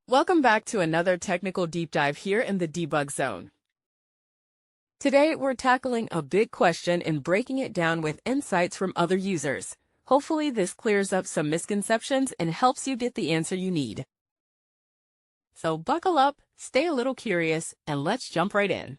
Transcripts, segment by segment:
Welcome back to another technical deep dive here in the Debug Zone. Today, we're tackling a big question and breaking it down with insights from other users. Hopefully, this clears up some misconceptions and helps you get the answer you need. So buckle up, stay a little curious, and let's jump right in.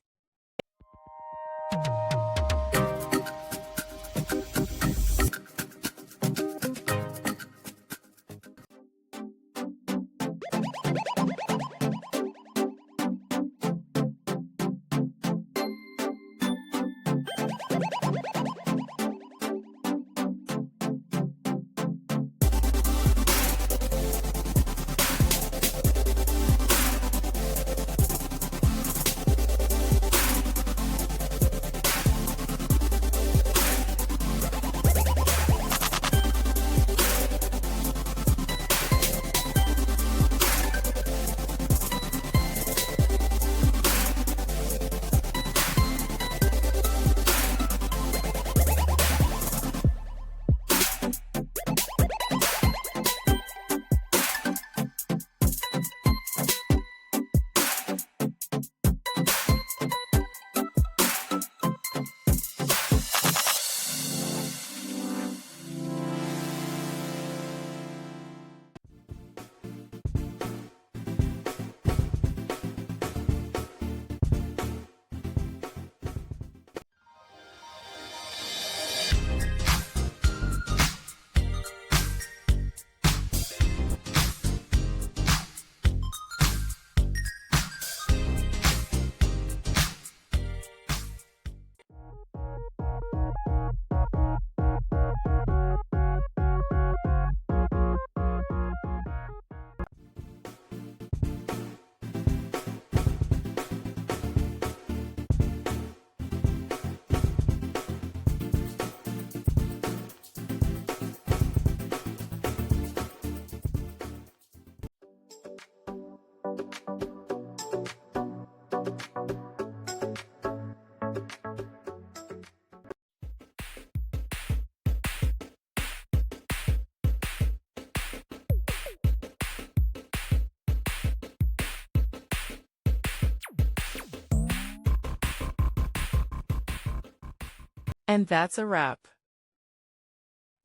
And that's a wrap.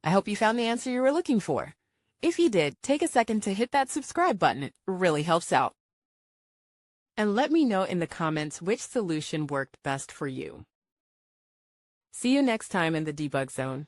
I hope you found the answer you were looking for. If you did, take a second to hit that subscribe button. It really helps out. And let me know in the comments which solution worked best for you. See you next time in the Debug Zone.